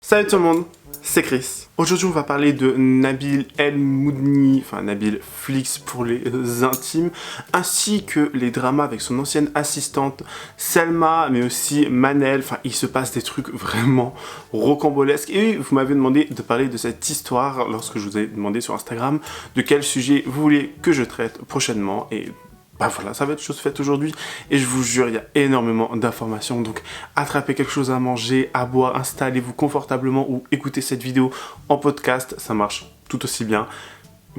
Salut tout le monde, c'est Chris. Aujourd'hui on va parler de Nabil El Moudni, enfin Nabil Flix pour les intimes, ainsi que les dramas avec son ancienne assistante Selma, mais aussi Manel. Enfin il se passe des trucs vraiment rocambolesques. Et vous m'avez demandé de parler de cette histoire lorsque je vous ai demandé sur Instagram de quel sujet vous voulez que je traite prochainement. Et bah voilà, ça va être chose faite aujourd'hui et je vous jure, il y a énormément d'informations, donc attrapez quelque chose à manger, à boire, installez-vous confortablement ou écoutez cette vidéo en podcast, ça marche tout aussi bien.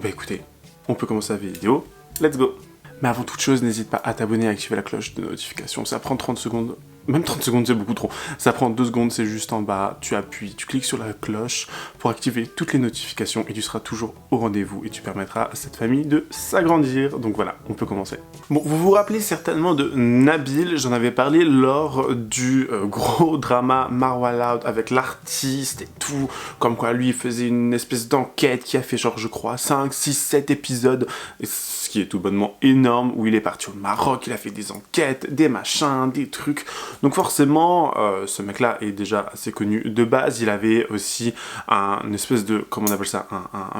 Bah écoutez, on peut commencer la vidéo, let's go. Mais avant toute chose, n'hésite pas à t'abonner et à activer la cloche de notification, ça prend 30 secondes. Même 30 secondes, c'est beaucoup trop. Ça prend 2 secondes, c'est juste en bas. Tu appuies, tu cliques sur la cloche pour activer toutes les notifications et tu seras toujours au rendez-vous et tu permettras à cette famille de s'agrandir. Donc voilà, on peut commencer. Bon, vous vous rappelez certainement de Nabil. J'en avais parlé lors du gros drama Marwa Loud avec l'artiste et tout. Comme quoi, lui, il faisait une espèce d'enquête qui a fait genre, je crois, 5, 6, 7 épisodes. Et ce qui est tout bonnement énorme, où il est parti au Maroc, il a fait des enquêtes, des machins, des trucs. Donc forcément, ce mec-là est déjà assez connu de base. Il avait aussi une espèce de, comment on appelle ça,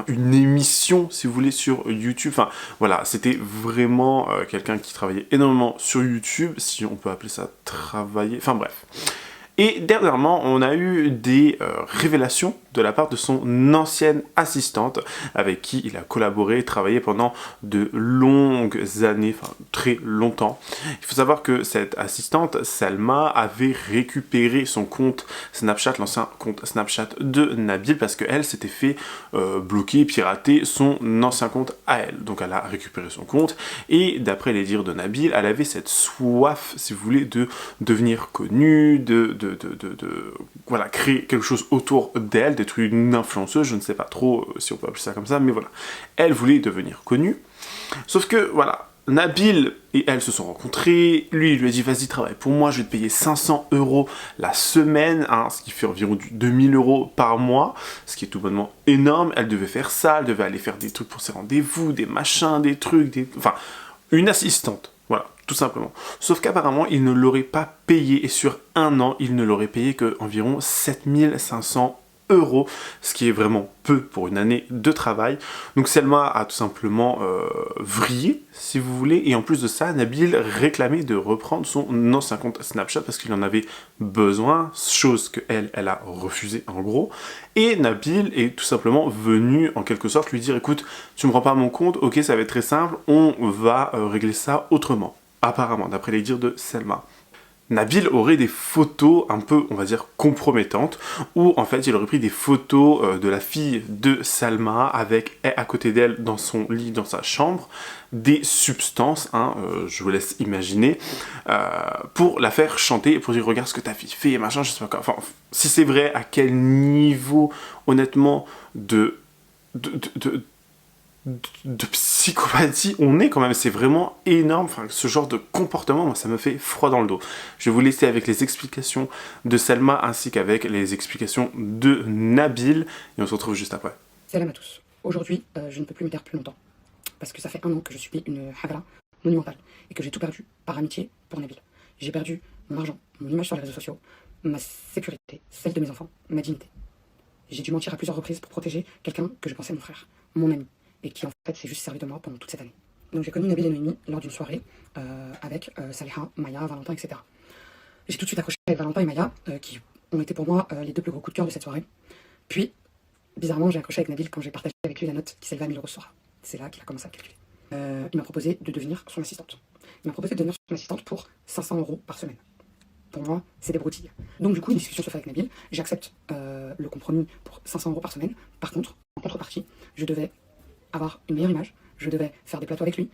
une émission, si vous voulez, sur YouTube. Enfin, voilà, c'était vraiment quelqu'un qui travaillait énormément sur YouTube, si on peut appeler ça travailler. Enfin bref. Et dernièrement, on a eu des révélations de la part de son ancienne assistante avec qui il a collaboré, travaillé pendant de longues années, enfin très longtemps. Il faut savoir que cette assistante, Selma, avait récupéré son compte Snapchat, l'ancien compte Snapchat de Nabil, parce qu'elle s'était fait bloquer, pirater son ancien compte à elle. Donc elle a récupéré son compte et d'après les dires de Nabil, elle avait cette soif, si vous voulez, de devenir connue, voilà, créer quelque chose autour d'elle, d'être une influenceuse, je ne sais pas trop si on peut appeler ça comme ça, mais voilà. Elle voulait devenir connue, sauf que, voilà, Nabil et elle se sont rencontrés, lui il lui a dit vas-y travaille pour moi, je vais te payer 500 € la semaine, hein, ce qui fait environ 2000 € par mois, ce qui est tout bonnement énorme. Elle devait faire ça, elle devait aller faire des trucs pour ses rendez-vous, des machins, des trucs, enfin, une assistante. Voilà, tout simplement. Sauf qu'apparemment, il ne l'aurait pas payé, et sur un an, il ne l'aurait payé qu'environ 7500 €, ce qui est vraiment peu pour une année de travail. Donc Selma a tout simplement vrillé, si vous voulez, et en plus de ça, Nabil réclamait de reprendre son ancien compte Snapchat parce qu'il en avait besoin, chose que elle a refusé en gros. Et Nabil est tout simplement venu en quelque sorte lui dire écoute, tu me rends pas mon compte, ok, ça va être très simple, on va régler ça autrement. Apparemment, d'après les dires de Selma. Nabil aurait des photos un peu, on va dire, compromettantes, où en fait il aurait pris des photos de la fille de Salma avec à côté d'elle dans son lit, dans sa chambre, des substances, hein, je vous laisse imaginer, pour la faire chanter et pour dire regarde ce que ta fille fait, machin, je sais pas quoi. Enfin, si c'est vrai, à quel niveau, honnêtement, de psychopathie on est quand même, c'est vraiment énorme. Enfin, ce genre de comportement, moi ça me fait froid dans le dos. Je vais vous laisser avec les explications de Selma ainsi qu'avec les explications de Nabil et on se retrouve juste après. Salam à tous. Aujourd'hui, je ne peux plus me taire plus longtemps parce que ça fait 1 an que je subis une hagra monumentale et que j'ai tout perdu par amitié pour Nabil. J'ai perdu mon argent, mon image sur les réseaux sociaux, ma sécurité, celle de mes enfants, ma dignité. J'ai dû mentir à plusieurs reprises pour protéger quelqu'un que je pensais mon frère, mon ami, et qui en fait s'est juste servi de moi pendant toute cette année. Donc j'ai connu Nabil et Noémie lors d'une soirée avec Saliha, Maya, Valentin, etc. J'ai tout de suite accroché avec Valentin et Maya, qui ont été pour moi les 2 plus gros coups de cœur de cette soirée. Puis, bizarrement, j'ai accroché avec Nabil quand j'ai partagé avec lui la note qui s'élevait à 1000 € ce soir. C'est là qu'il a commencé à calculer. Il m'a proposé de devenir son assistante. Il m'a proposé de devenir son assistante pour 500 € par semaine. Pour moi, c'est des broutilles. Donc du coup, une discussion se fait avec Nabil. J'accepte le compromis pour 500 € par semaine. Par contre, en contrepartie, je devais avoir une meilleure image. Je devais faire des plateaux avec lui.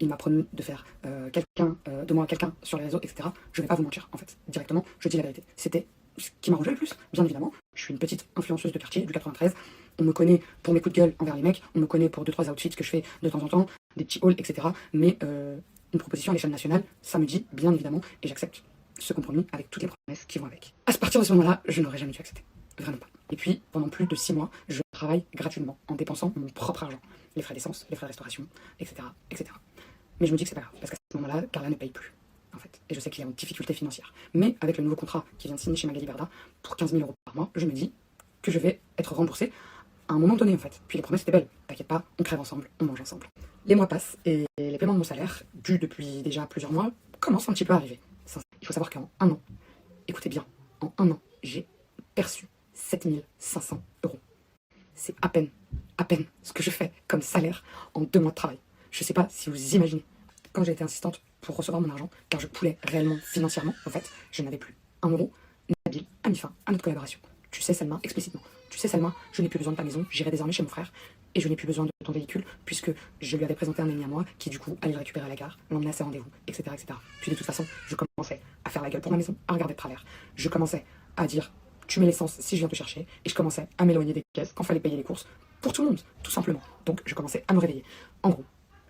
Il m'a promis de faire de moi quelqu'un sur les réseaux, etc. Je vais pas vous mentir, en fait. Directement, je dis la vérité. C'était ce qui m'arrangeait le plus, bien évidemment. Je suis une petite influenceuse de quartier, du 93. On me connaît pour mes coups de gueule envers les mecs. On me connaît pour 2-3 outfits que je fais de temps en temps, des petits hauls, etc. Mais une proposition à l'échelle nationale, ça me dit, bien évidemment, et j'accepte ce compromis avec toutes les promesses qui vont avec. À partir de ce moment-là, je n'aurais jamais dû accepter. Vraiment pas. Et puis, pendant plus de 6 mois, je travaille gratuitement, en dépensant mon propre argent. Les frais d'essence, les frais de restauration, etc., etc. Mais je me dis que c'est pas grave, parce qu'à ce moment-là, Carla ne paye plus. en fait. Et je sais qu'il est en difficulté financière. Mais avec le nouveau contrat qui vient de signer chez Magali Berda, pour 15 000 euros par mois, je me dis que je vais être remboursée à un moment donné, en fait. Puis les promesses étaient belles. T'inquiète pas, on crève ensemble, on mange ensemble. Les mois passent et les paiements de mon salaire, dus depuis déjà plusieurs mois, commencent un petit peu à arriver. Il faut savoir qu'en un an, écoutez bien, en un an, j'ai perçu 7 500 euros. C'est à peine ce que je fais comme salaire en 2 mois de travail. Je sais pas si vous imaginez. Quand j'ai été insistante pour recevoir mon argent, car je poulais réellement financièrement, en fait, je n'avais plus un euro. Nabil a mis fin à notre collaboration. Tu sais, Selma, explicitement. Tu sais, Selma, je n'ai plus besoin de ta maison, j'irai désormais chez mon frère. Et je n'ai plus besoin de ton véhicule, puisque je lui avais présenté un ami à moi, qui du coup allait le récupérer à la gare, l'emmener à ses rendez-vous, etc., etc. Puis de toute façon, je commençais à faire la gueule pour ma maison, à regarder de travers. Je commençais à dire, tu mets l'essence si je viens te chercher, et je commençais à m'éloigner des caisses quand fallait payer les courses, pour tout le monde, tout simplement. Donc je commençais à me réveiller. En gros,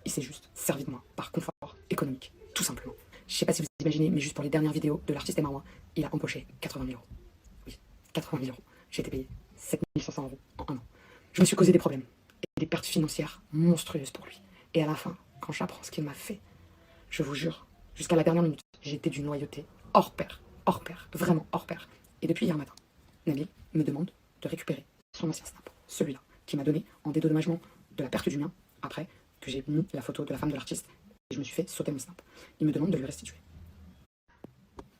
il s'est juste servi de moi, par confort économique, tout simplement. Je sais pas si vous imaginez, mais juste pour les dernières vidéos de l'artiste et Marwa, il a empoché 80 000 euros. Oui, 80 000 euros. J'ai été payé 7 500 euros en un an. Je me suis causé des problèmes et des pertes financières monstrueuses pour lui. Et à la fin, quand j'apprends ce qu'il m'a fait, je vous jure, jusqu'à la dernière minute, j'étais d'une loyauté hors pair, vraiment hors pair. Et depuis hier matin, Nabil me demande de récupérer son ancien snap, celui-là, qui m'a donné en dédommagement de la perte du mien, après que j'ai mis la photo de la femme de l'artiste et je me suis fait sauter mon snap. Il me demande de lui restituer.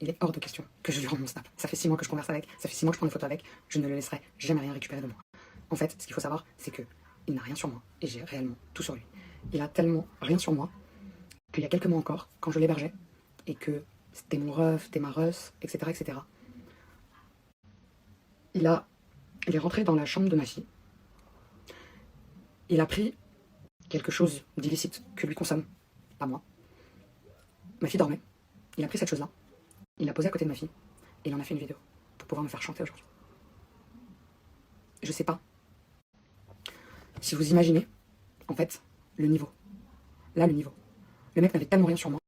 Il est hors de question que je lui rende mon snap. Ça fait 6 mois que je converse avec, ça fait 6 mois que je prends des photos avec, je ne le laisserai jamais rien récupérer de moi. En fait, ce qu'il faut savoir, c'est que il n'a rien sur moi et j'ai réellement tout sur lui. Il a tellement rien sur moi qu'il y a quelques mois encore, quand je l'hébergeais et que c'était mon ref, c'était ma russ, etc., etc., il est rentré dans la chambre de ma fille. Il a pris quelque chose d'illicite que lui consomme, pas moi. Ma fille dormait. Il a pris cette chose-là, il l'a posée à côté de ma fille et il en a fait une vidéo pour pouvoir me faire chanter aujourd'hui. Je sais pas si vous imaginez, en fait, le niveau. Là, le niveau. Le mec n'avait tellement rien sur moi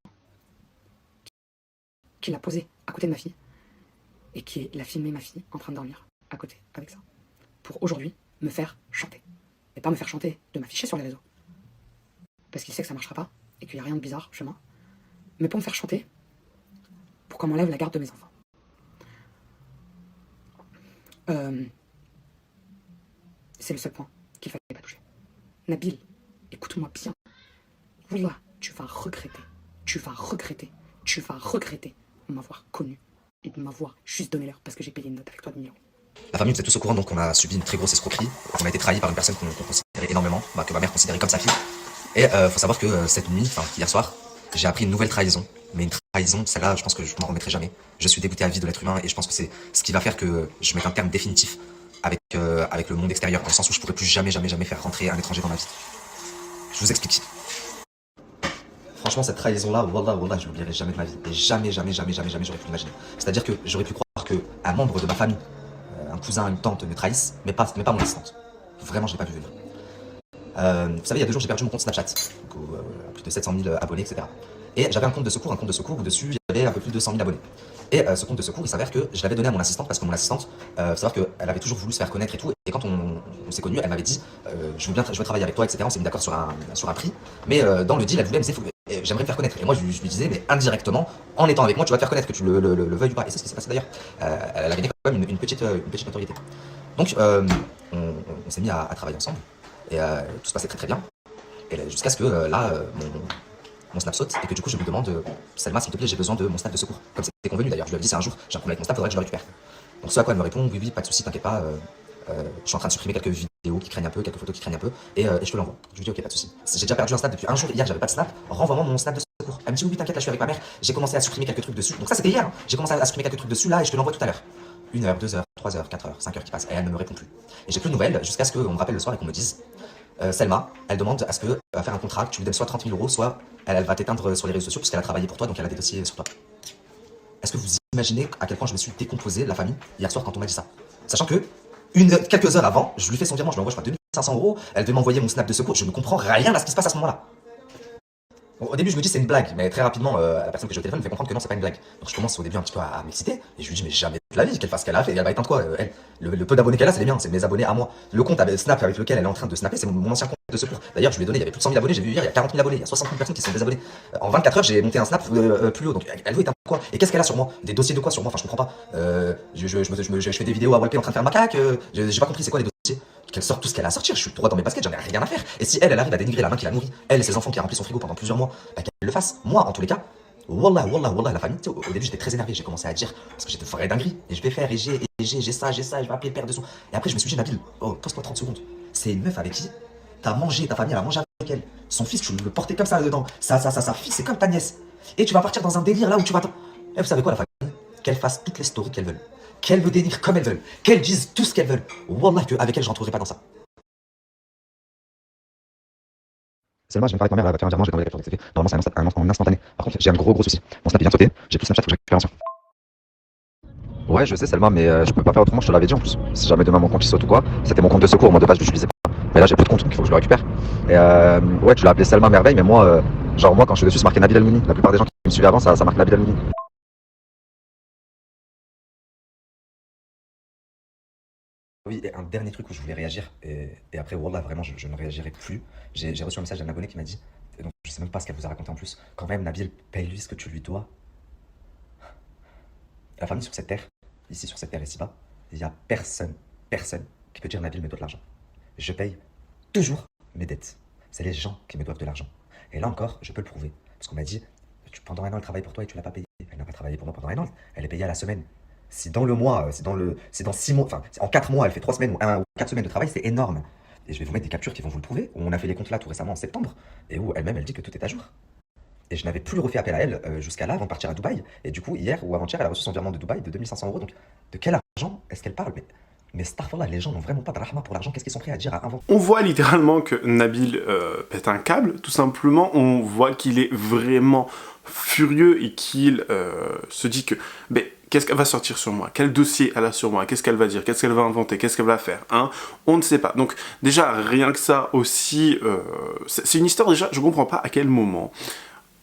qu'il l'a posé à côté de ma fille et qu'il a filmé ma fille en train de dormir à côté avec ça. Pour aujourd'hui me faire chanter. Mais pas me faire chanter, de m'afficher sur les réseaux. Parce qu'il sait que ça marchera pas et qu'il n'y a rien de bizarre chez moi. Mais pour me faire chanter, pour qu'on m'enlève la garde de mes enfants. C'est le seul point qu'il fallait pas toucher. Nabil, écoute-moi bien. Wallah, tu vas regretter de m'avoir connu et de m'avoir juste donné l'heure parce que j'ai payé une note avec toi de 1 000 euros. La famille, vous êtes tous au courant, donc on a subi une très grosse escroquerie. On a été trahi par une personne qu'on considérait énormément, que ma mère considérait comme sa fille. Et faut savoir que cette nuit, enfin hier soir, j'ai appris une nouvelle trahison. Mais une trahison, celle-là, je pense que je m'en remettrai jamais. Je suis dégoûté à la vie de l'être humain et je pense que c'est ce qui va faire que je mette un terme définitif avec le monde extérieur, dans le sens où je pourrai plus jamais faire rentrer un étranger dans ma vie. Je vous explique. Franchement, cette trahison-là, wallah, je l'oublierai jamais de ma vie. Et jamais j'aurais pu l'imaginer. C'est-à-dire que j'aurais pu croire qu'un membre de ma famille, un cousin, une tante me trahissent, mais pas mon assistante. Vraiment, je l'ai pas vu venir. Vous savez, il y a 2 jours, j'ai perdu mon compte Snapchat, donc, plus de 700 000 abonnés, etc. Et j'avais un compte de secours où dessus, il y avait un peu plus de 200 000 abonnés. Et ce compte de secours, il s'avère que je l'avais donné à mon assistante parce que mon assistante, faut savoir qu'elle avait toujours voulu se faire connaître et tout. Et quand on s'est connus, elle m'avait dit, je veux travailler avec toi, etc. On s'est mis d'accord sur un prix. Mais dans le deal, elle voulait me dire, j'aimerais me faire connaître. Et moi, je lui disais, mais indirectement, en étant avec moi, tu vas te faire connaître, que tu le veuilles ou pas. Et c'est ce qui s'est passé d'ailleurs. Elle a gagné quand même une petite notoriété. Donc, on s'est mis à travailler ensemble. Et tout se passait très bien. Et jusqu'à ce que mon snap saute et que du coup je lui demande Selma, s'il te plaît, j'ai besoin de mon snap de secours. Comme c'était convenu d'ailleurs. Je lui avais dit, c'est un jour, j'ai un problème avec mon snap, faudrait que je le récupère. Donc ce à quoi elle me répond, oui, pas de soucis, t'inquiète pas. Je suis en train de supprimer quelques vidéos qui craignent un peu, quelques photos qui craignent un peu, et je te l'envoie. Je lui dis, ok, pas de soucis. J'ai déjà perdu un snap depuis un jour, hier j'avais pas de snap, renvoie-moi mon snap de secours. Elle me dit, oui, t'inquiète, là je suis avec ma mère, j'ai commencé à supprimer quelques trucs dessus. Donc ça c'était hier, hein. J'ai commencé à supprimer quelques trucs dessus là et je te l'envoie tout à l'heure. 1 heure, 2 heures, 3 heures, 4 heures, 5 heures qui passent et elle ne me répond plus. Et j'ai plus de nouvelles jusqu'à ce qu'on me rappelle le soir et qu'on me dise Selma, elle demande à ce que faire un contrat, que tu lui donnes soit 30 000 euros, soit elle va t'éteindre sur les réseaux sociaux puisqu'elle a travaillé pour toi, donc elle a des dossiers sur toi. Est-ce que vous imaginez à quel point je me suis décomposé la famille hier soir quand on m'a dit ça? Sachant que quelques heures avant, je lui fais son virement, je lui envoie je crois 2 500 euros, elle devait m'envoyer mon snap de secours, je ne comprends rien à ce qui se passe à ce moment-là. Au début, je me dis c'est une blague, mais très rapidement, la personne que j'ai au téléphone me fait comprendre que non, c'est pas une blague. Donc je commence au début un petit peu à m'exciter, et je lui dis, mais jamais de la vie qu'elle fasse ce qu'elle a fait, elle va éteindre quoi elle, le peu d'abonnés qu'elle a, c'est les miens, c'est mes abonnés à moi. Le compte avec Snap avec lequel elle est en train de snapper, c'est mon ancien compte de secours. D'ailleurs, je lui ai donné, il y avait plus de 100 000 abonnés, j'ai vu hier, il y a 40 000 abonnés, il y a 60 000 personnes qui sont désabonnées. En 24 heures, j'ai monté un Snap plus haut, donc elle veut éteindre quoi? Et qu'est-ce qu'elle a sur moi? Des dossiers de quoi sur moi? Enfin, je comprends pas. Je fais des vidéos à Walpé en train de faire macaque, j'ai pas compris c'est quoi les dossiers. Qu'elle sorte tout ce qu'elle a à sortir, je suis droit dans mes baskets, j'en ai rien à faire. Et si elle arrive à dénigrer la main qui l'a nourrie, elle et ses enfants qui a rempli son frigo pendant plusieurs mois, bah qu'elle le fasse. Moi, en tous les cas, wallah, la famille, tu sais, au début j'étais très énervé, j'ai commencé à dire, parce que j'étais vraie dinguerie, et je vais faire, et j'ai ça, je vais appeler le père de son. Et après je me suis dit, Nabil, oh, pose-toi 30 secondes. C'est une meuf avec qui t'as mangé, ta famille elle a mangé avec elle. Son fils, tu le portais comme ça dedans. Sa fille, c'est comme ta nièce. Et tu vas partir dans un délire là où tu vas. Et vous savez quoi, la famille? Qu'elles fassent toutes les stories qu'elles veulent. Qu'elles me dénigrent comme elles veulent. Qu'elles disent tout ce qu'elles veulent. Wallah, qu'avec elle, je rentrerai pas dans ça. Selma, je viens de parler avec ma mère, elle va te faire un virement, j'ai envoyé la capture d'activité. Normalement, c'est un instantané. Par contre, j'ai un gros souci. Mon Snap il vient de sauter, j'ai plus Snapchat, faut que je récupère un. Ouais, je sais, Selma, mais je peux pas faire autrement, je te l'avais dit en plus. Si jamais demain mon compte il saute ou quoi, c'était mon compte de secours, moi de base je l'utilisais pas. Mais là, j'ai plus de compte, donc il faut que je le récupère. Et ouais, tu l'as appelé Selma Merveille, mais moi, genre, moi, quand je suis dessus, c'est marqué Nabil Almouni. La plupart des gens qui me suivaient avant, ça marque Nabil Almouni. Oui, et un dernier truc où je voulais réagir, et après, Wallah, vraiment, je ne réagirai plus. J'ai reçu un message d'un abonné qui m'a dit, et donc je sais même pas ce qu'elle vous a raconté en plus, quand même, Nabil, paye-lui ce que tu lui dois. La famille sur cette terre, ici sur cette terre ici-bas, il y a personne qui peut dire Nabil me doit de l'argent. Je paye toujours mes dettes. C'est les gens qui me doivent de l'argent. Et là encore, je peux le prouver. Parce qu'on m'a dit, pendant un an, elle travaille pour toi et tu l'as pas payé. Elle n'a pas travaillé pour moi pendant un an, elle est payée à la semaine. Si dans le mois, c'est dans 6 mois, enfin, en 4 mois, elle fait 3 semaines ou 1 ou 4 semaines de travail, c'est énorme. Et je vais vous mettre des captures qui vont vous le prouver. On a fait les comptes là tout récemment en septembre, et où elle-même, elle dit que tout est à jour. Et je n'avais plus refait appel à elle jusqu'à là avant de partir à Dubaï. Et du coup, hier ou avant-hier, elle a reçu son virement de Dubaï de 2500 euros. Donc, de quel argent est-ce qu'elle parle? Mais starfallah, les gens n'ont vraiment pas de rahma pour l'argent. Qu'est-ce qu'ils sont prêts à dire à inventer? On voit littéralement que Nabil pète un câble, tout simplement. On voit qu'il est vraiment furieux et qu'il se dit que qu'est-ce qu'elle va sortir sur moi? Quel dossier elle a sur moi? Qu'est-ce qu'elle va dire? Qu'est-ce qu'elle va inventer? Qu'est-ce qu'elle va faire? Hein? On ne sait pas. Donc déjà, rien que ça aussi, c'est une histoire déjà, je comprends pas à quel moment.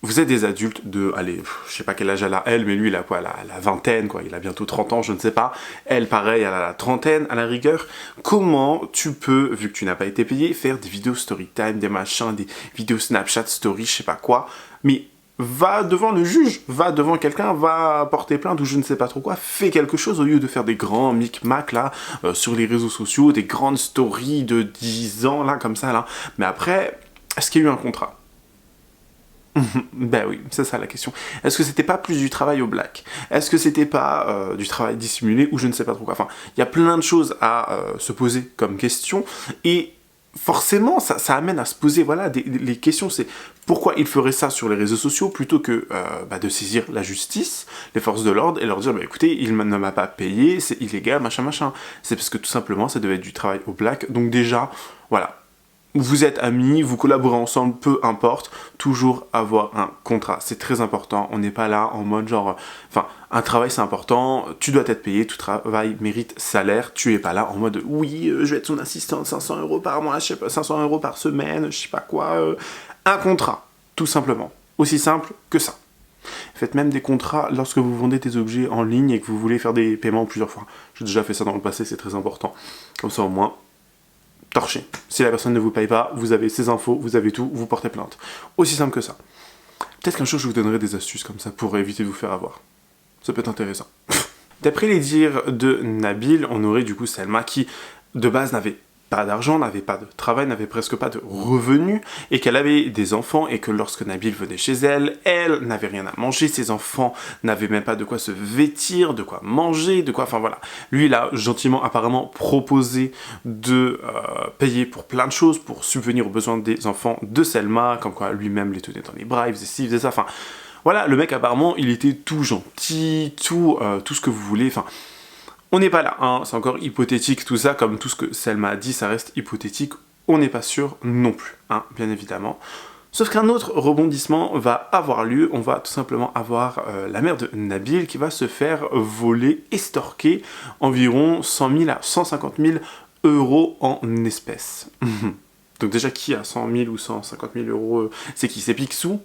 Vous êtes des adultes de, allez, je sais pas quel âge elle a, elle, mais lui, il a quoi, la vingtaine, quoi, il a bientôt 30 ans, je ne sais pas. Elle, pareil, elle a la trentaine, à la rigueur. Comment tu peux, vu que tu n'as pas été payé, faire des vidéos story time, des machins, des vidéos Snapchat story, je sais pas quoi, mais va devant le juge, va devant quelqu'un, va porter plainte ou je ne sais pas trop quoi, fais quelque chose au lieu de faire des grands micmacs là, sur les réseaux sociaux, des grandes stories de 10 ans là, comme ça là. Mais après, est-ce qu'il y a eu un contrat? Ben oui, c'est ça la question. Est-ce que c'était pas plus du travail au black? Est-ce que c'était pas du travail dissimulé ou je ne sais pas trop quoi? Enfin, il y a plein de choses à se poser comme question et forcément ça amène à se poser voilà les questions. C'est pourquoi il ferait ça sur les réseaux sociaux plutôt que de saisir la justice, les forces de l'ordre et leur dire écoutez, il ne m'a pas payé, c'est illégal, machin. C'est parce que tout simplement ça devait être du travail au black. Donc déjà, voilà. Vous êtes amis, vous collaborez ensemble, peu importe, toujours avoir un contrat, c'est très important, on n'est pas là en mode genre, enfin, un travail c'est important, tu dois être payé, tout travail mérite salaire, tu es pas là en mode, oui, je vais être son assistant, 500 euros par mois, je sais pas, 500 euros par semaine, je sais pas quoi, un contrat, tout simplement, aussi simple que ça. Faites même des contrats lorsque vous vendez des objets en ligne et que vous voulez faire des paiements plusieurs fois. J'ai déjà fait ça dans le passé, c'est très important, comme ça au moins, torché. Si la personne ne vous paye pas, vous avez ses infos, vous avez tout, vous portez plainte. Aussi simple que ça. Peut-être qu'un jour je vous donnerai des astuces comme ça pour éviter de vous faire avoir. Ça peut être intéressant. D'après les dires de Nabil, on aurait du coup Selma qui, de base, n'avait pas d'argent, n'avait pas de travail, n'avait presque pas de revenus, et qu'elle avait des enfants, et que lorsque Nabil venait chez elle, elle n'avait rien à manger, ses enfants n'avaient même pas de quoi se vêtir, de quoi manger, de quoi... Enfin voilà. Lui, il a gentiment, apparemment, proposé de payer pour plein de choses, pour subvenir aux besoins des enfants de Selma, comme quoi lui-même les tenait dans les bras, il faisait ci, il faisait ça, enfin... Voilà, le mec, apparemment, il était tout gentil, tout ce que vous voulez, enfin... On n'est pas là, hein, c'est encore hypothétique tout ça, comme tout ce que Selma a dit, ça reste hypothétique, on n'est pas sûr non plus, hein, bien évidemment. Sauf qu'un autre rebondissement va avoir lieu, on va tout simplement avoir la mère de Nabil qui va se faire voler, estorquer environ 100 000 à 150 000 euros en espèces. Donc déjà, qui a 100 000 ou 150 000 euros? C'est qui? C'est Picsou?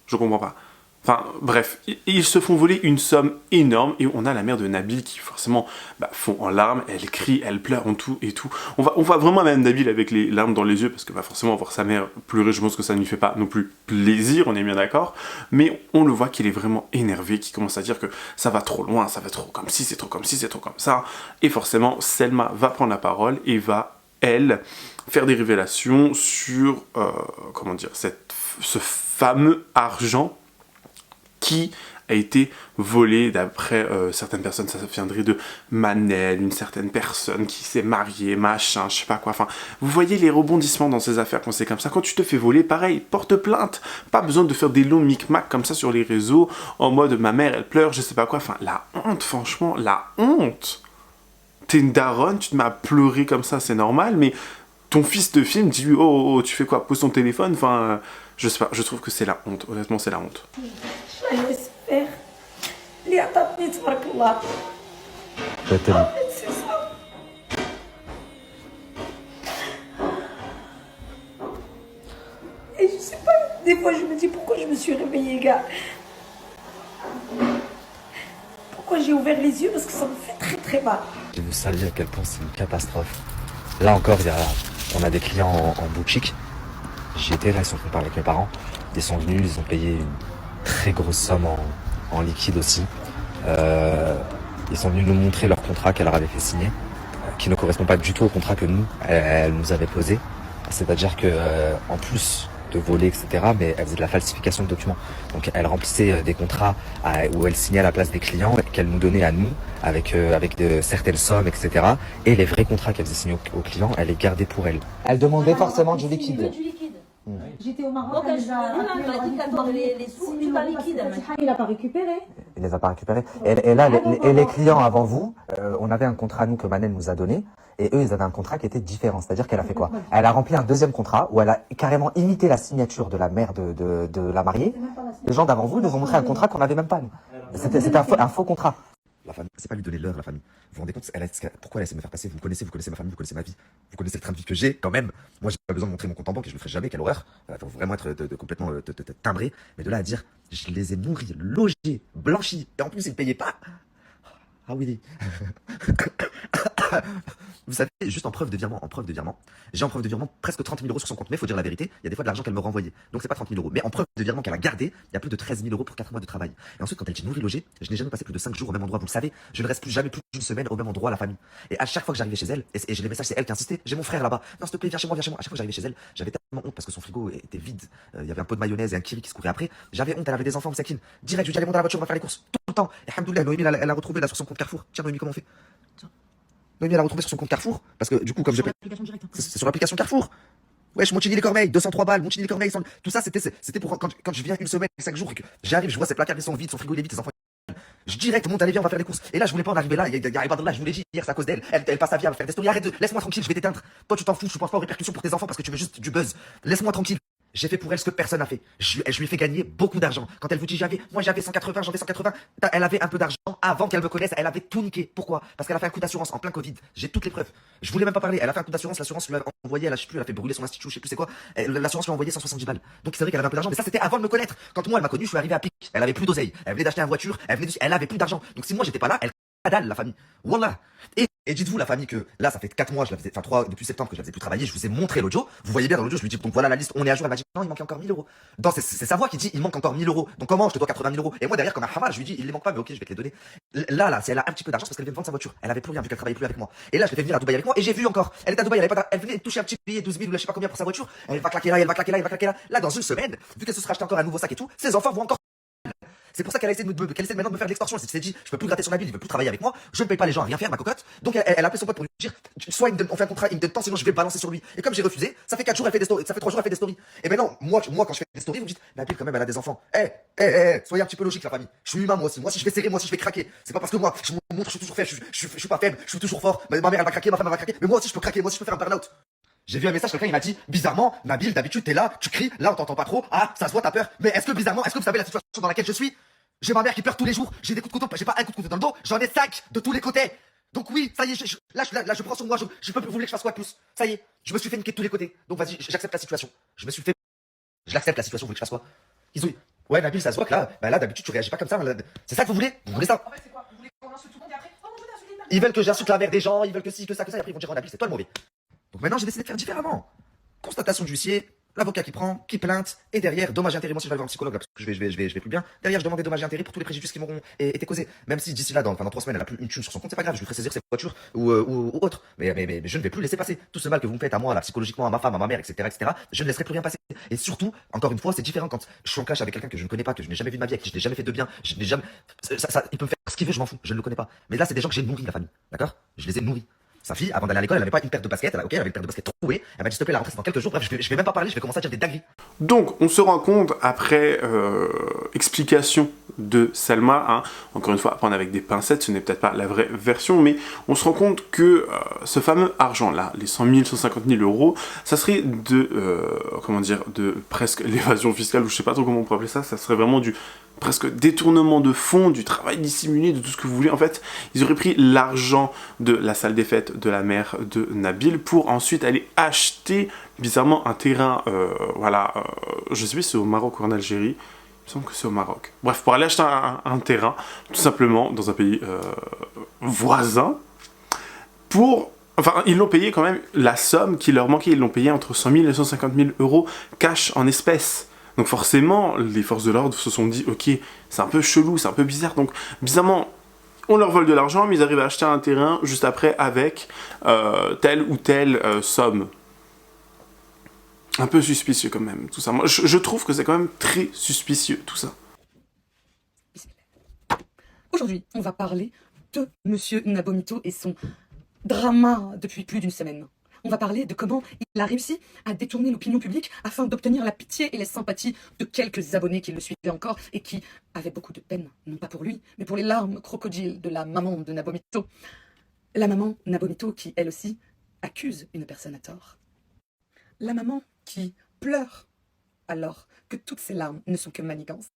Je comprends pas. Enfin, bref, ils se font voler une somme énorme et on a la mère de Nabil qui forcément fond en larmes, elle crie, elle pleure en tout et tout. On voit vraiment même Nabil avec les larmes dans les yeux parce que forcément voir sa mère pleurer, je pense que ça ne lui fait pas non plus plaisir, on est bien d'accord. Mais on le voit qu'il est vraiment énervé, qu'il commence à dire que ça va trop loin, ça va trop comme ci, c'est trop comme ci, c'est trop comme ça. Et forcément, Selma va prendre la parole et va, elle, faire des révélations sur, comment dire, ce fameux argent qui a été volé d'après certaines personnes, ça viendrait de Manel, une certaine personne qui s'est mariée, machin, je sais pas quoi, enfin, vous voyez les rebondissements dans ces affaires quand c'est comme ça, quand tu te fais voler, pareil, porte plainte, pas besoin de faire des longs micmacs comme ça sur les réseaux, en mode ma mère elle pleure, je sais pas quoi, enfin, la honte, franchement, la honte. T'es une daronne, tu te mets à pleurer comme ça, c'est normal, mais ton fils te filme, dis-lui, oh, tu fais quoi, pose ton téléphone, enfin, je sais pas, je trouve que c'est la honte, honnêtement c'est la honte. j'espère. اللي عطاتني تبارك الله. C'est ça. Et je sais pas, des fois je me dis pourquoi je me suis réveillée, gars. Pourquoi j'ai ouvert les yeux, parce que ça me fait très très mal. J'ai vu ça, à quel point c'est une catastrophe. Là encore, on a des clients en boutique. J'y étais, là, ils sont venus parler avec mes parents. Ils sont venus, ils ont payé une très grosse somme en liquide aussi. Ils sont venus nous montrer leur contrat qu'elle leur avait fait signer, qui ne correspond pas du tout au contrat que nous, elle nous avait posé. C'est-à-dire que en plus de voler, etc., mais elle faisait de la falsification de documents. Donc elle remplissait des contrats où elle signait à la place des clients, qu'elle nous donnait à nous, avec certaines sommes, etc. Et les vrais contrats qu'elle faisait signer aux clients, elle les gardait pour elle. Elle demandait forcément du liquide. J'étais au Maroc. Donc, elle m'a dit qu'attends les sous, tout en liquide. Il n'a pas récupéré. Il les a pas récupérés. Et là, les clients avant vous, on avait un contrat, nous, que Manel nous a donné, et eux, ils avaient un contrat qui était différent. C'est-à-dire qu'elle a fait quoi? Elle a rempli un deuxième contrat où elle a carrément imité la signature de la mère de la mariée. Les gens d'avant vous nous ont montré un contrat qu'on n'avait même pas, nous. C'était un faux contrat. La famille, c'est pas lui donner l'heure, la famille. Vous vous rendez compte, pourquoi elle essaie de me faire passer? Vous connaissez ma famille, vous connaissez ma vie, vous connaissez le train de vie que j'ai, quand même. Moi, j'ai pas besoin de montrer mon compte en banque et je le ferai jamais, quelle horreur. Il faut vraiment être complètement timbré. Mais de là à dire, je les ai nourris, logés, blanchis, et en plus, ils ne payaient pas. Ah oui. Vous savez, juste en preuve de virement, j'ai en preuve de virement presque 30 000 euros sur son compte. Mais il faut dire la vérité, il y a des fois de l'argent qu'elle me renvoyait. Donc c'est pas 30 000 euros. Mais en preuve de virement qu'elle a gardé, il y a plus de 13 000 euros pour 4 mois de travail. Et ensuite, quand elle dit nourri logé, je n'ai jamais passé plus de 5 jours au même endroit. Vous le savez, je ne reste plus jamais plus d'une semaine au même endroit, la famille. Et à chaque fois que j'arrivais chez elle, et j'ai les messages, c'est elle qui insistait, j'ai mon frère là-bas. Non, s'il te plaît, viens chez moi, viens chez moi. À chaque fois que j'arrivais chez elle, j'avais tellement honte parce que son frigo était vide. Il y avait un pot de mayonnaise et un kiri qui se courait après. J'avais honte, elle avait des enfants, Sakine. Direct, je lui dis, allez, monte dans la voiture, on va faire les courses. Tout le temps. Et alhamdoulilah, Noémie, elle a retrouvé là sur son compte Carrefour. Tiens, Noémie, comment on fait? Noémie, elle a retrouvé sur son compte Carrefour, parce que du coup, comme je paye. C'est sur l'application Carrefour. Wesh, Montigny-les-Cormeilles, 203 balles, Montigny-les-Cormeilles, tout ça, c'était pour quand je viens une semaine, 5 jours, et que j'arrive, je vois ses placards, ils sont vides, son frigo, il est vide, ses enfants. Je direct monte, allez, viens, on va faire les courses. Et là, je voulais pas en arriver là, là, je vous l'ai dit hier, c'est à cause d'elle. Elle passe sa vie à me faire des stories, laisse-moi tranquille, je vais t'éteindre. Toi, tu t'en fous, tu penses pas aux répercussions pour tes enfants parce que tu veux juste du buzz. Laisse-moi tranquille. J'ai fait pour elle ce que personne n'a fait. Je lui ai fait gagner beaucoup d'argent. Quand elle vous dit j'avais 180, j'en ai 180, elle avait un peu d'argent avant qu'elle me connaisse, elle avait tout niqué. Pourquoi? Parce qu'elle a fait un coup d'assurance en plein Covid. J'ai toutes les preuves. Je voulais même pas parler. Elle a fait un coup d'assurance, l'assurance lui a envoyé, elle a, je sais plus, elle a fait brûler son institut, je sais plus c'est quoi. L'assurance lui a envoyé 170 balles. Donc c'est vrai qu'elle avait un peu d'argent, mais ça c'était avant de me connaître. Quand moi elle m'a connu, je suis arrivé à pic. Elle avait plus d'oseille. Elle venait d'acheter une voiture, elle avait plus d'argent. Donc si moi j'étais pas là, elle dalle la famille. Wallah. Et dites-vous la famille que là ça fait 4 mois, je la faisais, enfin 3 depuis septembre que je la faisais plus travailler, je vous ai montré l'audio, vous voyez bien dans l'audio, je lui dis donc voilà la liste, on est à jour, elle m'a dit non il manque encore 1000 euros. C'est sa voix qui dit il manque encore 1000 euros. Donc comment je te dois 80 000 euros? Et moi derrière comme un hamar, je lui dis il les manque pas mais ok je vais te les donner. Là si elle a un petit peu d'argent c'est parce qu'elle vient de vendre sa voiture, elle avait plus rien vu qu'elle travaillait plus avec moi. Et là je l'ai fait venir à Dubaï avec moi et j'ai vu encore, elle était à Dubaï, elle venait de toucher un petit billet 12 000 ou je sais pas combien pour sa voiture, elle va claquer là, elle va claquer là, elle va claquer là. Là dans une semaine, vu qu'elle se sera acheté encore un nouveau sac et tout, ses enfants vont encore. C'est pour ça qu'elle essaie maintenant de me faire de l'extorsion. Elle s'est dit, je peux plus gratter sur la ville, il veut plus travailler avec moi, je ne paye pas les gens à rien faire, ma cocotte. Donc elle a appelé son pote pour lui dire, soit on fait un contrat, il me donne tant, sinon je vais le balancer sur lui. Et comme j'ai refusé, ça fait 4 jours, elle fait des stories, ça fait 3 jours, elle fait des stories. Et maintenant, moi quand je fais des stories, vous me dites, Nabil quand même, elle a des enfants. Soyez un petit peu logique, la famille. Je suis humain, moi aussi. Moi, si je vais serrer, moi aussi, je vais craquer. C'est pas parce que moi, je me montre, je suis toujours faible, je suis pas faible, je suis toujours fort. Ma mère, elle va craquer, ma femme, elle va craquer. Mais moi aussi, je peux craquer, moi aussi, je peux faire un burn-out. J'ai vu un message, quelqu'un il m'a dit, bizarrement, Nabil, d'habitude t'es là, tu cries, là on t'entend pas trop, ah, ça se voit, t'as peur. Mais est-ce que bizarrement, est-ce que vous savez la situation dans laquelle je suis? J'ai ma mère qui pleure tous les jours, j'ai des coups de couteau, j'ai pas un coup de couteau dans le dos, j'en ai 5 de tous les côtés. Donc oui, ça y est, là je prends sur moi, je peux plus, vous voulez que je fasse quoi de plus? Ça y est, je me suis fait niquer de tous les côtés. Donc vas-y, j'accepte la situation. Je l'accepte la situation, vous voulez que je fasse quoi? Ouais, Nabil, ça se voit que là, bah là, d'habitude, tu réagis pas comme ça. Là. C'est ça que vous voulez? Vous voulez ça? En fait, c'est quoi? Vous voulez qu'on insulte tout le monde et après, oh mon dieu, t'as insulté une Ils veulent que j'insulte la mère des gens, ils veulent que ci, que ça, et après ils vont dire, oh Nabil, c'est toi le mauvais. Donc maintenant, j'ai décidé de faire différemment. Constatation de l'huissier, l'avocat qui prend, qui plainte, et derrière, dommages et intérêts. Moi, si je vais aller voir un psychologue, là, parce que je vais plus bien, derrière, je demande des dommages et intérêts pour tous les préjudices qui m'auront été causés. Même si d'ici là, dans 3 semaines, elle a plus une thune sur son compte, c'est pas grave, je lui ferai saisir ses voitures ou autre. Mais je ne vais plus laisser passer. Tout ce mal que vous me faites à moi, là, psychologiquement, à ma femme, à ma mère, etc., je ne laisserai plus rien passer. Et surtout, encore une fois, c'est différent quand je suis en clash avec quelqu'un que je ne connais pas, que je n'ai jamais vu de ma vie, avec qui je n'ai jamais fait de bien, je n'ai jamais. Il peut me faire ce qu'il veut, je m'en fous, je ne le connais pas. Mais là, c'est des gens que j'ai nourris, la famille. D'accord? Je les ai nourris. Sa fille, avant d'aller à l'école, elle n'avait pas une paire de baskets, elle avait une paire de baskets trouée. Elle m'a dit, s'il te plaît, la rentrée, c'est dans quelques jours. Bref, je vais même pas parler, je vais commencer à dire des dingueries. Donc, on se rend compte, après explication de Salma, hein, encore une fois, à prendre avec des pincettes, ce n'est peut-être pas la vraie version, mais on se rend compte que ce fameux argent-là, les 100 000, 150 000 euros, ça serait de presque l'évasion fiscale, ou je sais pas trop comment on peut appeler ça, ça serait vraiment du presque détournement de fonds, du travail dissimulé, de tout ce que vous voulez. En fait, ils auraient pris l'argent de la salle des fêtes de la mère de Nabil pour ensuite aller acheter, bizarrement, un terrain, je sais plus si c'est au Maroc ou en Algérie, il me semble que c'est au Maroc. Bref, pour aller acheter un terrain, tout simplement, dans un pays voisin, ils l'ont payé quand même la somme qui leur manquait, ils l'ont payé entre 100 000 et 150 000 euros cash en espèces. Donc forcément, les forces de l'ordre se sont dit, ok, c'est un peu chelou, c'est un peu bizarre. Donc bizarrement, on leur vole de l'argent, mais ils arrivent à acheter un terrain juste après avec telle ou telle somme. Un peu suspicieux quand même, tout ça. Moi, je trouve que c'est quand même très suspicieux, tout ça. Aujourd'hui, on va parler de Monsieur Nabomito et son drama depuis plus d'une semaine. On va parler de comment il a réussi à détourner l'opinion publique afin d'obtenir la pitié et les sympathies de quelques abonnés qui le suivaient encore et qui avaient beaucoup de peine, non pas pour lui, mais pour les larmes crocodiles de la maman de Nabomito. La maman Nabomito qui, elle aussi, accuse une personne à tort. La maman qui pleure alors que toutes ses larmes ne sont que manigance,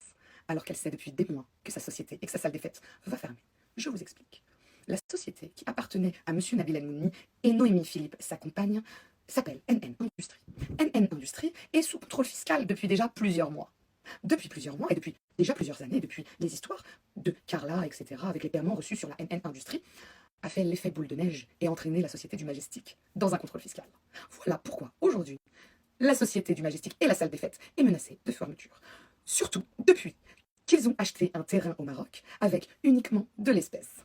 alors qu'elle sait depuis des mois que sa société et que sa salle des fêtes va fermer. Je vous explique. La société qui appartenait à M. Nabil El-Moudni et Noémie Philippe, sa compagne, s'appelle NN Industries. NN Industries est sous contrôle fiscal depuis déjà plusieurs mois. Depuis plusieurs mois et depuis déjà plusieurs années, depuis les histoires de Carla, etc., avec les paiements reçus sur la NN Industries, a fait l'effet boule de neige et entraîné la société du Majestic dans un contrôle fiscal. Voilà pourquoi, aujourd'hui, la société du Majestic et la salle des fêtes est menacée de fermeture. Surtout depuis qu'ils ont acheté un terrain au Maroc avec uniquement de l'espèce.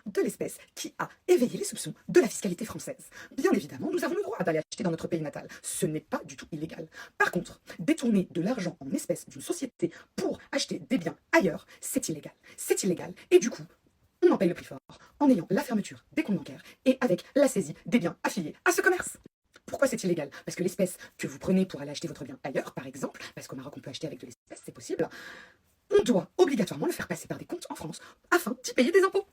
De l'espèce qui a éveillé les soupçons de la fiscalité française. Bien évidemment, nous avons le droit d'aller acheter dans notre pays natal. Ce n'est pas du tout illégal. Par contre, détourner de l'argent en espèces d'une société pour acheter des biens ailleurs, c'est illégal. C'est illégal. Et du coup, on en paye le prix fort en ayant la fermeture des comptes bancaires et avec la saisie des biens affiliés à ce commerce. Pourquoi c'est illégal? Parce que l'espèce que vous prenez pour aller acheter votre bien ailleurs, par exemple, parce qu'au Maroc on peut acheter avec de l'espèce, c'est possible, on doit obligatoirement le faire passer par des comptes en France afin d'y payer des impôts.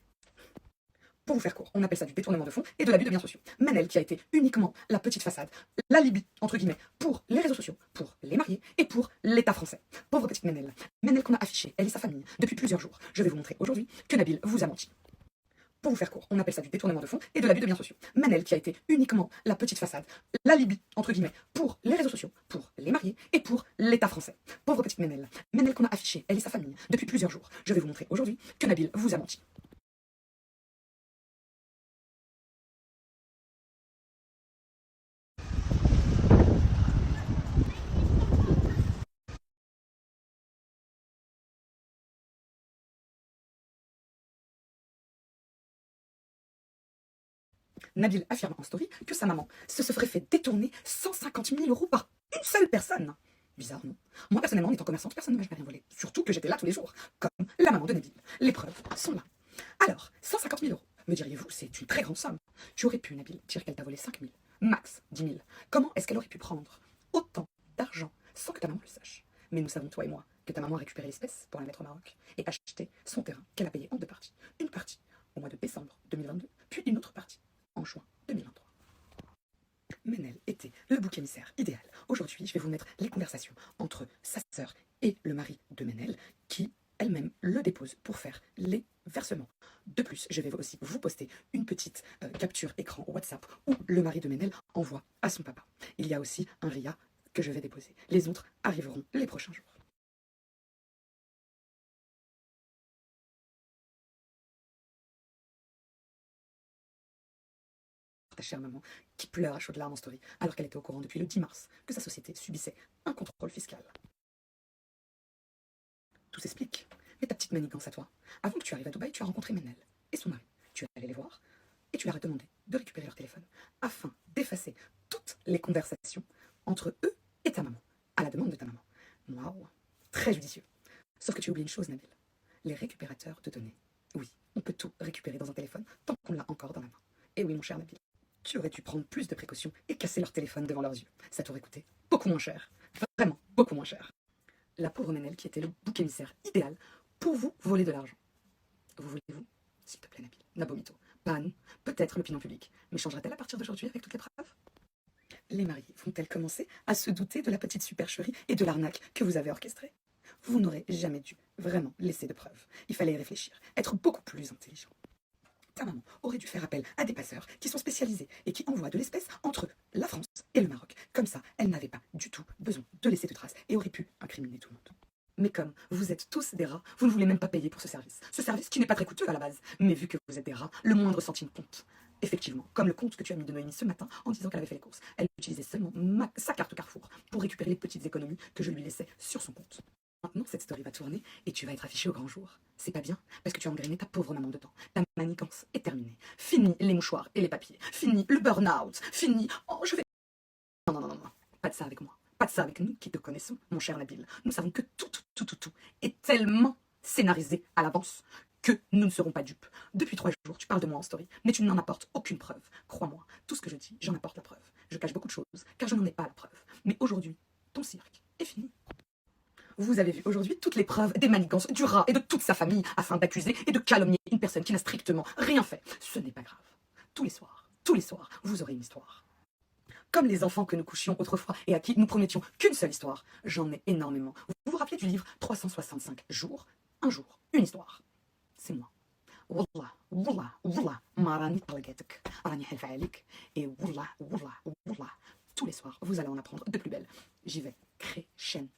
Pour vous faire court, on appelle ça du détournement de fonds et de l'abus de biens sociaux. Manel, qui a été uniquement la petite façade, l'alibi, entre guillemets, pour les réseaux sociaux, pour les mariés et pour l'État français. Pauvre petite Manel. Manel qu'on a affichée, elle et sa famille, depuis plusieurs jours. Je vais vous montrer aujourd'hui que Nabil vous a menti. Pour vous faire court, on appelle ça du détournement de fonds et de l'abus de biens sociaux. Manel, qui a été uniquement la petite façade, l'alibi, entre guillemets, pour les réseaux sociaux, pour les mariés et pour l'État français. Pauvre petite Manel. Manel qu'on a affichée, elle et sa famille, depuis plusieurs jours. Je vais vous montrer aujourd'hui que Nabil vous a menti. Nabil affirme en story que sa maman se serait fait détourner 150 000 euros par une seule personne. Bizarre, non? Moi, personnellement, en étant commerçante, personne ne m'a jamais rien volé. Surtout que j'étais là tous les jours, comme la maman de Nabil. Les preuves sont là. Alors, 150 000 euros, me diriez-vous, c'est une très grande somme. Tu aurais pu, Nabil, dire qu'elle t'a volé 5 000, max 10 000. Comment est-ce qu'elle aurait pu prendre autant d'argent sans que ta maman le sache? Mais nous savons, toi et moi, que ta maman a récupéré l'espèce pour la mettre au Maroc et acheter son terrain qu'elle a payé en 2 parties. Une partie au mois de décembre 2022, puis une autre partie en juin 2023. Menel était le bouc émissaire idéal. Aujourd'hui, je vais vous mettre les conversations entre sa sœur et le mari de Menel, qui elle-même le dépose pour faire les versements. De plus, je vais aussi vous poster une petite capture écran WhatsApp où le mari de Menel envoie à son papa. Il y a aussi un RIA que je vais déposer. Les autres arriveront les prochains jours. ta chère maman qui pleure à chaudes larmes en story, alors qu'elle était au courant depuis le 10 mars que sa société subissait un contrôle fiscal. Tout s'explique. Mais ta petite manigance à toi. Avant que tu arrives à Dubaï, tu as rencontré Manel et son mari. Tu es allé les voir et tu leur as demandé de récupérer leur téléphone afin d'effacer toutes les conversations entre eux et ta maman, à la demande de ta maman. Waouh, très judicieux. Sauf que tu oublies une chose, Nabil. Les récupérateurs de données. Oui, on peut tout récupérer dans un téléphone tant qu'on l'a encore dans la main. Et oui, mon cher Nabil, tu aurais dû prendre plus de précautions et casser leur téléphone devant leurs yeux. Ça t'aurait coûté beaucoup moins cher. Vraiment, beaucoup moins cher. La pauvre Manel qui était le bouc émissaire idéal pour vous voler de l'argent. Vous voulez-vous, s'il te plaît Nabil, Nabomito, pas à nous, peut-être l'opinion publique, mais changera-t-elle à partir d'aujourd'hui avec toutes les preuves? Les mariés vont-elles commencer à se douter de la petite supercherie et de l'arnaque que vous avez orchestrée? Vous n'aurez jamais dû vraiment laisser de preuves. Il fallait y réfléchir, être beaucoup plus intelligent. Ta maman aurait dû faire appel à des passeurs qui sont spécialisés et qui envoient de l'espèce entre la France et le Maroc. Comme ça, elle n'avait pas du tout besoin de laisser de traces et aurait pu incriminer tout le monde. Mais comme vous êtes tous des rats, vous ne voulez même pas payer pour ce service. Ce service qui n'est pas très coûteux à la base. Mais vu que vous êtes des rats, le moindre centime compte. Effectivement, comme le compte que tu as mis de Noémie ce matin en disant qu'elle avait fait les courses. Elle utilisait seulement sa carte Carrefour pour récupérer les petites économies que je lui laissais sur son compte. Maintenant, cette story va tourner et tu vas être affiché au grand jour. C'est pas bien, parce que tu as engrainé ta pauvre maman dedans. Ta manigance est terminée. Fini les mouchoirs et les papiers. Fini le burn-out. Fini... Oh, je vais... Non. Pas de ça avec moi. Pas de ça avec nous qui te connaissons, mon cher Nabil. Nous savons que tout est tellement scénarisé à l'avance que nous ne serons pas dupes. Depuis 3 jours, tu parles de moi en story, mais tu n'en apportes aucune preuve. Crois-moi, tout ce que je dis, j'en apporte la preuve. Je cache beaucoup de choses, car je n'en ai pas la preuve. Mais aujourd'hui, ton cirque est fini. Vous avez vu aujourd'hui toutes les preuves des manigances du rat et de toute sa famille afin d'accuser et de calomnier une personne qui n'a strictement rien fait. Ce n'est pas grave. Tous les soirs, vous aurez une histoire. Comme les enfants que nous couchions autrefois et à qui nous promettions qu'une seule histoire. J'en ai énormément. Vous vous rappelez du livre 365 jours, un jour, une histoire. C'est moi. Wallah, marani talgatek, arani halfa alik, et wallah, tous les soirs, vous allez en apprendre de plus belle. J'y vais crescendo.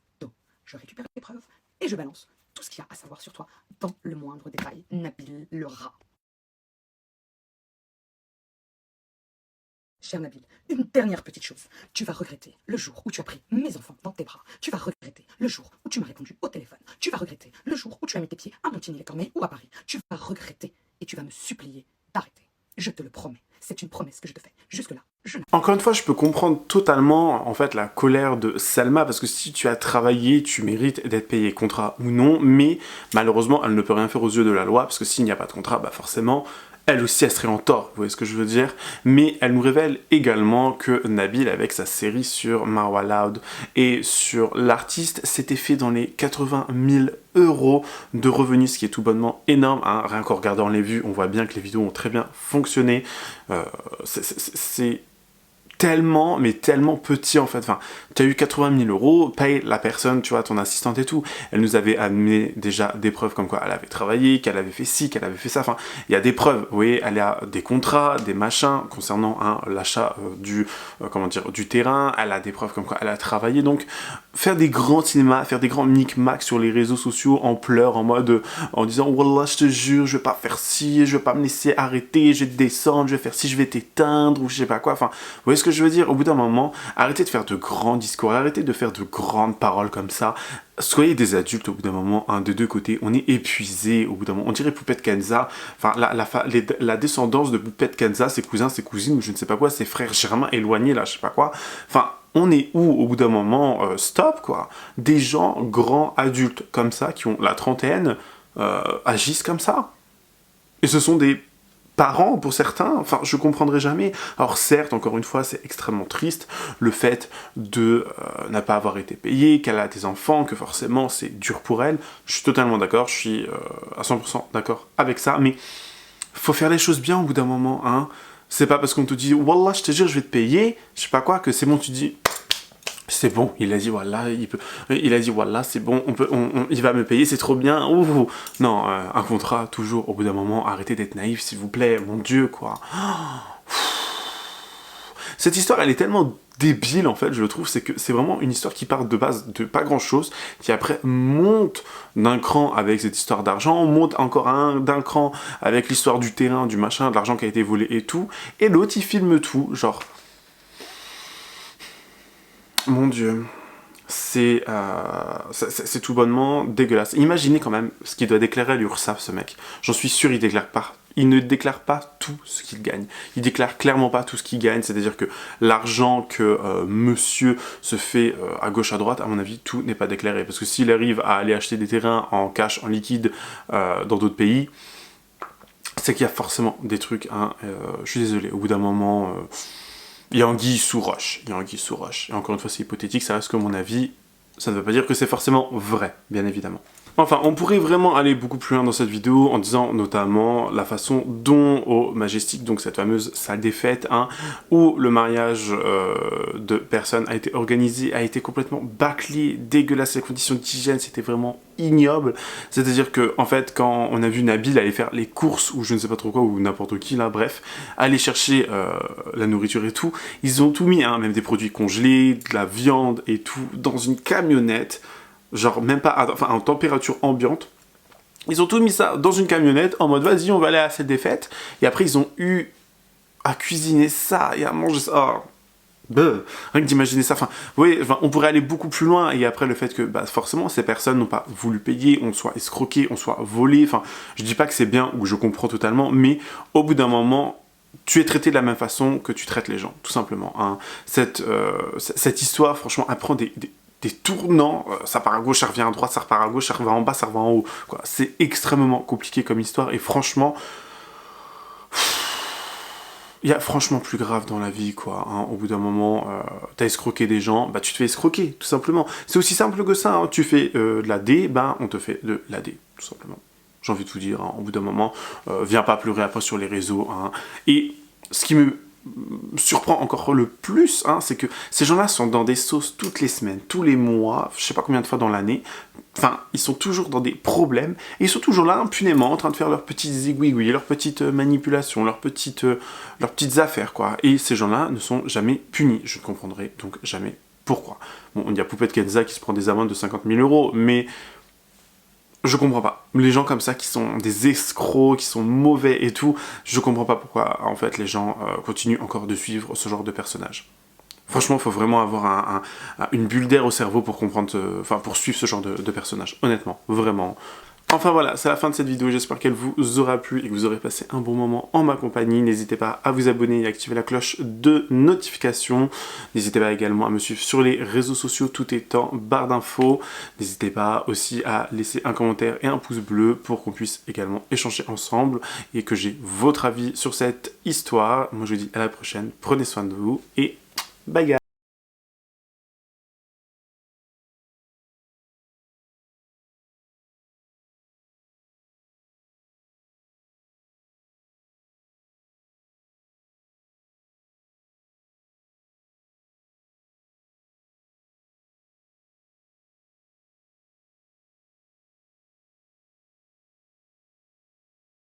Je récupère les preuves et je balance tout ce qu'il y a à savoir sur toi dans le moindre détail. Nabil le rat. Cher Nabil, une dernière petite chose. Tu vas regretter le jour où tu as pris mes enfants dans tes bras. Tu vas regretter le jour où tu m'as répondu au téléphone. Tu vas regretter le jour où tu as mis tes pieds à Montigny-les-Cormeilles ou à Paris. Tu vas regretter et tu vas me supplier d'arrêter. Je te le promets. C'est une promesse que je te fais. Jusque-là, Encore une fois, je peux comprendre totalement en fait la colère de Salma parce que si tu as travaillé, tu mérites d'être payé, contrat ou non, mais malheureusement, elle ne peut rien faire aux yeux de la loi parce que s'il n'y a pas de contrat, bah forcément, elle aussi, elle serait en tort, vous voyez ce que je veux dire? Mais elle nous révèle également que Nabil, avec sa série sur Marwa Loud et sur l'artiste, s'était fait dans les 80 000 € de revenus, ce qui est tout bonnement énorme, hein. Rien qu'en regardant les vues, on voit bien que les vidéos ont très bien fonctionné. C'est tellement, mais tellement petit en fait. Enfin, tu as eu 80 000 €, paye la personne, tu vois, ton assistante et tout. Elle nous avait amené déjà des preuves comme quoi elle avait travaillé, qu'elle avait fait ci, qu'elle avait fait ça. Enfin, il y a des preuves. Vous voyez, elle a des contrats, des machins concernant l'achat du terrain. Elle a des preuves comme quoi elle a travaillé. Donc, faire des grands cinémas, faire des grands micmacs sur les réseaux sociaux en pleurs, en disant Wallah, je te jure, je vais pas faire ci, je vais pas me laisser arrêter, je vais te descendre, je vais faire ci, je vais t'éteindre, ou je sais pas quoi. Enfin, vous voyez ce que je veux dire? Au bout d'un moment, arrêtez de faire de grands discours, arrêtez de faire de grandes paroles comme ça. Soyez des adultes au bout d'un moment, des deux côtés. On est épuisé au bout d'un moment. On dirait Poupette Kenza. Enfin, la descendance de Poupette Kenza, ses cousins, ses cousines, ou je ne sais pas quoi, ses frères germains éloignés, là, je sais pas quoi. Enfin, on est où au bout d'un moment? Stop, quoi. Des gens grands, adultes, comme ça, qui ont la trentaine, agissent comme ça. Et ce sont des parents pour certains, enfin je comprendrai jamais. Alors certes, encore une fois, c'est extrêmement triste le fait de ne pas avoir été payée, qu'elle a des enfants, que forcément c'est dur pour elle. Je suis totalement d'accord, je suis à 100% d'accord avec ça, mais faut faire les choses bien au bout d'un moment, hein. C'est pas parce qu'on te dit Wallah, je te jure, je vais te payer, je sais pas quoi, que c'est bon, tu dis c'est bon, il a dit voilà, c'est bon, il va me payer, c'est trop bien. Ouh. Non, un contrat, toujours, au bout d'un moment, arrêtez d'être naïf, s'il vous plaît, mon Dieu, quoi. Cette histoire, elle est tellement débile, en fait, je le trouve, c'est que c'est vraiment une histoire qui part de base de pas grand-chose, qui après monte d'un cran avec cette histoire d'argent, monte encore d'un cran avec l'histoire du terrain, du machin, de l'argent qui a été volé et tout, et l'autre, il filme tout, genre... Mon Dieu... C'est tout bonnement dégueulasse. Imaginez quand même ce qu'il doit déclarer à l'URSSAF, ce mec. J'en suis sûr, il ne déclare pas tout ce qu'il gagne. Il déclare clairement pas tout ce qu'il gagne, c'est-à-dire que l'argent que monsieur se fait à gauche à droite, à mon avis, tout n'est pas déclaré. Parce que s'il arrive à aller acheter des terrains en cash, en liquide, dans d'autres pays, c'est qu'il y a forcément des trucs, hein, je suis désolé, au bout d'un moment... il y a anguille sous roche, il y a anguille sous roche. Et encore une fois, c'est hypothétique, ça reste que mon avis, ça ne veut pas dire que c'est forcément vrai, bien évidemment. Enfin, on pourrait vraiment aller beaucoup plus loin dans cette vidéo en disant notamment la façon dont au Majestic, donc cette fameuse salle des fêtes, hein, où le mariage de personnes a été organisé, a été complètement bâclé, dégueulasse, les conditions d'hygiène, c'était vraiment ignoble. C'est-à-dire que, en fait, quand on a vu Nabil aller faire les courses, ou je ne sais pas trop quoi, ou n'importe qui, là, bref, aller chercher la nourriture et tout, ils ont tout mis, hein, même des produits congelés, de la viande et tout, dans une camionnette, genre même pas, enfin en température ambiante. Ils ont tout mis ça dans une camionnette en mode vas-y on va aller à cette défaite. Et après ils ont eu à cuisiner ça et à manger ça. Rien que d'imaginer ça. Enfin, oui, enfin, on pourrait aller beaucoup plus loin. Et après le fait que bah, forcément ces personnes n'ont pas voulu payer, on soit escroqué, on soit volé. Enfin, je dis pas que c'est bien ou je comprends totalement, mais au bout d'un moment, tu es traité de la même façon que tu traites les gens, tout simplement. Hein. Cette histoire, franchement, apprend des tournants, ça part à gauche, ça revient à droite, ça repart à gauche, ça revient en bas, ça revient en haut. C'est extrêmement compliqué comme histoire et franchement, il y a franchement plus grave dans la vie, quoi. Hein. Au bout d'un moment, t'as escroqué des gens, bah tu te fais escroquer, tout simplement. C'est aussi simple que ça, hein. Tu fais de la D, bah on te fait de la D, tout simplement. J'ai envie de tout dire, hein. Au bout d'un moment, viens pas pleurer après sur les réseaux. Hein. Et ce qui me surprend encore le plus, hein, c'est que ces gens-là sont dans des sauces toutes les semaines, tous les mois, je sais pas combien de fois dans l'année. Enfin, ils sont toujours dans des problèmes, et ils sont toujours là, impunément, en train de faire leurs petits zigouigouis, leurs petites manipulations, leurs petites affaires, quoi. Et ces gens-là ne sont jamais punis. Je ne comprendrai donc jamais pourquoi. Bon, il y a Poupette Kenza qui se prend des amendes de 50 000 €, mais... je comprends pas. Les gens comme ça qui sont des escrocs, qui sont mauvais et tout, je comprends pas pourquoi en fait les gens continuent encore de suivre ce genre de personnages. Franchement, il faut vraiment avoir une bulle d'air au cerveau pour comprendre, pour suivre ce genre de personnage. Honnêtement, vraiment. Enfin voilà, c'est la fin de cette vidéo, j'espère qu'elle vous aura plu et que vous aurez passé un bon moment en ma compagnie. N'hésitez pas à vous abonner et à activer la cloche de notification. N'hésitez pas également à me suivre sur les réseaux sociaux, tout est en barre d'infos. N'hésitez pas aussi à laisser un commentaire et un pouce bleu pour qu'on puisse également échanger ensemble et que j'ai votre avis sur cette histoire. Moi je vous dis à la prochaine, prenez soin de vous et bye guys.